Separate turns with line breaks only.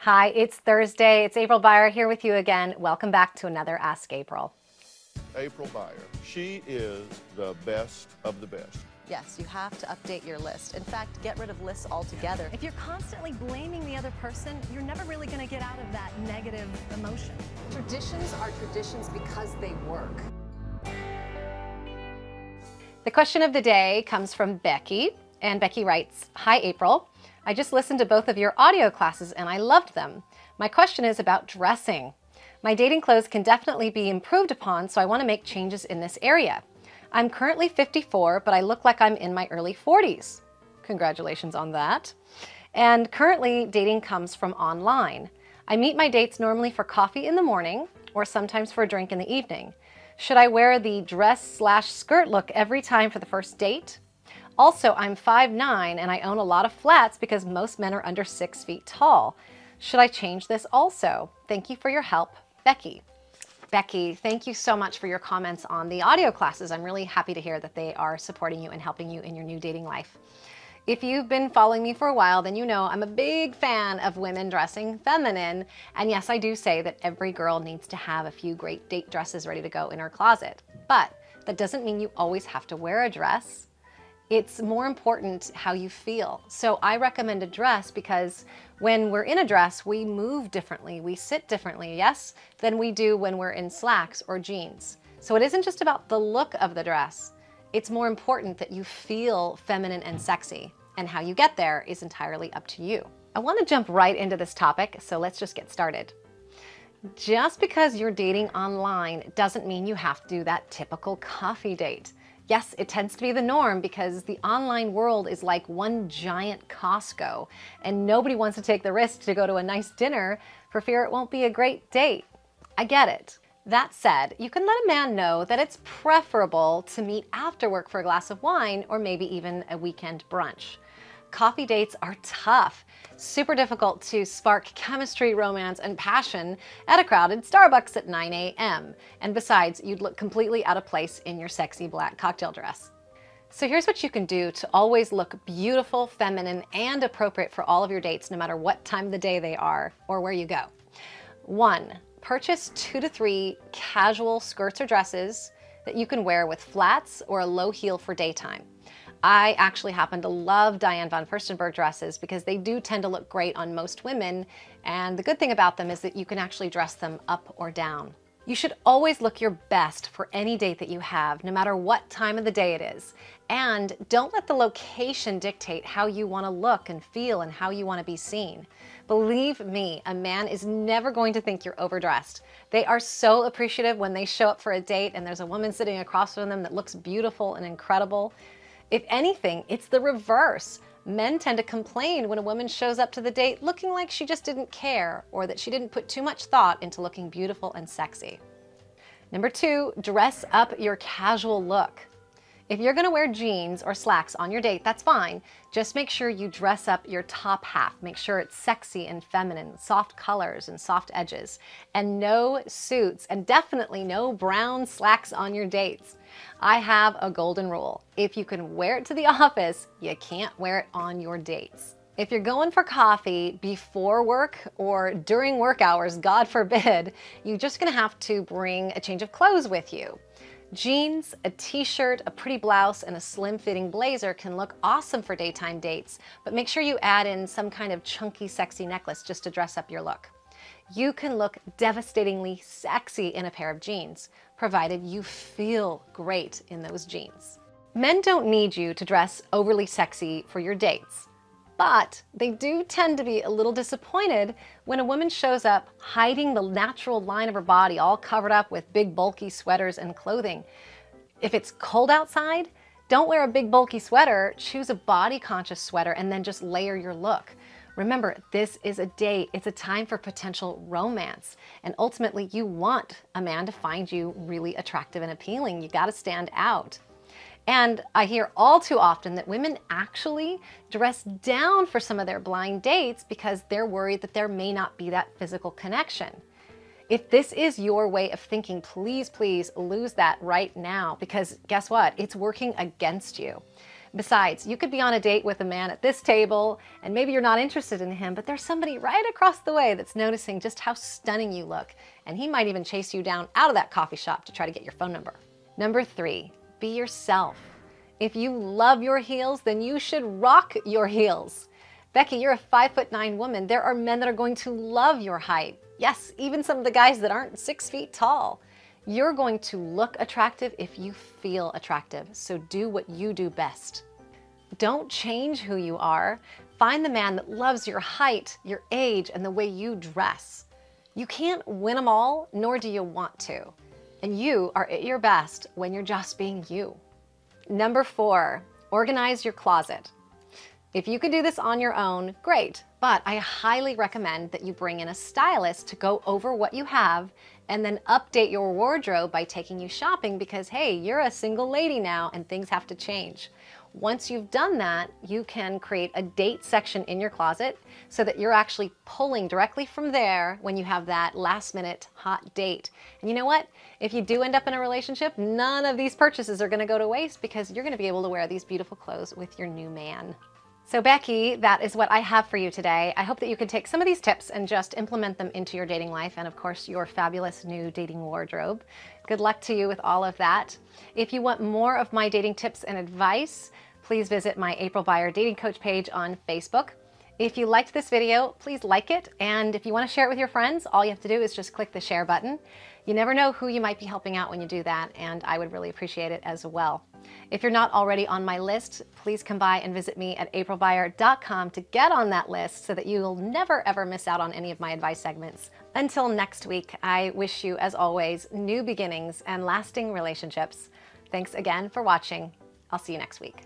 Hi, it's Thursday. It's April Beyer here with you again. Welcome back to another Ask April.
April Beyer. She is the best of the best.
Yes, you have to update your list. In fact, get rid of lists altogether.
If you're constantly blaming the other person, you're never really going to get out of that negative emotion.
Traditions are traditions because they work.
The question of the day comes from Becky, and Becky writes, "Hi April. I just listened to both of your audio classes and I loved them. My question is about dressing. My dating clothes can definitely be improved upon, so I want to make changes in this area. I'm currently 54, but I look like I'm in my early 40s. Congratulations on that. And currently dating comes from online. I meet my dates normally for coffee in the morning or sometimes for a drink in the evening. Should I wear the dress/skirt look every time for the first date? Also, I'm 5'9" and I own a lot of flats because most men are under 6 feet tall. Should I change this also? Thank you for your help, Becky." Becky, thank you so much for your comments on the audio classes. I'm really happy to hear that they are supporting you and helping you in your new dating life. If you've been following me for a while, then you know I'm a big fan of women dressing feminine. And yes, I do say that every girl needs to have a few great date dresses ready to go in her closet. But that doesn't mean you always have to wear a dress. It's more important how you feel. So I recommend a dress because when we're in a dress, we move differently, we sit differently, yes, than we do when we're in slacks or jeans. So it isn't just about the look of the dress. It's more important that you feel feminine and sexy, and how you get there is entirely up to you. I want to jump right into this topic, so let's just get started. Just because you're dating online doesn't mean you have to do that typical coffee date. Yes, it tends to be the norm because the online world is like one giant Costco and nobody wants to take the risk to go to a nice dinner for fear it won't be a great date. I get it. That said, you can let a man know that it's preferable to meet after work for a glass of wine or maybe even a weekend brunch. Coffee dates are tough, super difficult to spark chemistry, romance, and passion at a crowded Starbucks at 9 a.m. And besides, you'd look completely out of place in your sexy black cocktail dress. So here's what you can do to always look beautiful, feminine, and appropriate for all of your dates, no matter what time of the day they are or where you go. 1. Purchase 2 to 3 casual skirts or dresses that you can wear with flats or a low heel for daytime. I actually happen to love Diane von Furstenberg dresses because they do tend to look great on most women, and the good thing about them is that you can actually dress them up or down. You should always look your best for any date that you have, no matter what time of the day it is. And don't let the location dictate how you want to look and feel and how you want to be seen. Believe me, a man is never going to think you're overdressed. They are so appreciative when they show up for a date and there's a woman sitting across from them that looks beautiful and incredible. If anything, it's the reverse. Men tend to complain when a woman shows up to the date looking like she just didn't care or that she didn't put too much thought into looking beautiful and sexy. Number 2, dress up your casual look. If you're going to wear jeans or slacks on your date, that's fine. Just make sure you dress up your top half. Make sure it's sexy and feminine, soft colors and soft edges. And no suits, and definitely no brown slacks on your dates. I have a golden rule. If you can wear it to the office, you can't wear it on your dates. If you're going for coffee before work or during work hours, God forbid, you're just going to have to bring a change of clothes with you. Jeans, a t-shirt, a pretty blouse, and a slim-fitting blazer can look awesome for daytime dates, but make sure you add in some kind of chunky, sexy necklace just to dress up your look. You can look devastatingly sexy in a pair of jeans, provided you feel great in those jeans. Men don't need you to dress overly sexy for your dates, but they do tend to be a little disappointed when a woman shows up hiding the natural line of her body, all covered up with big bulky sweaters and clothing. If it's cold outside, don't wear a big bulky sweater, choose a body-conscious sweater and then just layer your look. Remember, this is a date. It's a time for potential romance. And ultimately, you want a man to find you really attractive and appealing. You gotta stand out. And I hear all too often that women actually dress down for some of their blind dates because they're worried that there may not be that physical connection. If this is your way of thinking, please, please lose that right now, because guess what? It's working against you. Besides, you could be on a date with a man at this table, and maybe you're not interested in him, but there's somebody right across the way that's noticing just how stunning you look, and he might even chase you down out of that coffee shop to try to get your phone number. Number 3, be yourself. If you love your heels, then you should rock your heels. Becky, you're a 5'9" woman. There are men that are going to love your height. Yes, even some of the guys that aren't 6 feet tall. You're going to look attractive if you feel attractive, so do what you do best. Don't change who you are. Find the man that loves your height, your age, and the way you dress. You can't win them all, nor do you want to. And you are at your best when you're just being you. Number 4, organize your closet. If you can do this on your own, great, but I highly recommend that you bring in a stylist to go over what you have and then update your wardrobe by taking you shopping because, hey, you're a single lady now and things have to change. Once you've done that, you can create a date section in your closet so that you're actually pulling directly from there when you have that last-minute hot date. And you know what? If you do end up in a relationship, none of these purchases are going to go to waste because you're going to be able to wear these beautiful clothes with your new man. So Becky, that is what I have for you today. I hope that you can take some of these tips and just implement them into your dating life and of course your fabulous new dating wardrobe. Good luck to you with all of that. If you want more of my dating tips and advice, please visit my April Beyer Dating Coach page on Facebook. If you liked this video, please like it, and if you want to share it with your friends, all you have to do is just click the share button. You never know who you might be helping out when you do that, and I would really appreciate it as well. If you're not already on my list, please come by and visit me at aprilbeyer.com to get on that list so that you'll never ever miss out on any of my advice segments. Until next week, I wish you, as always, new beginnings and lasting relationships. Thanks again for watching. I'll see you next week.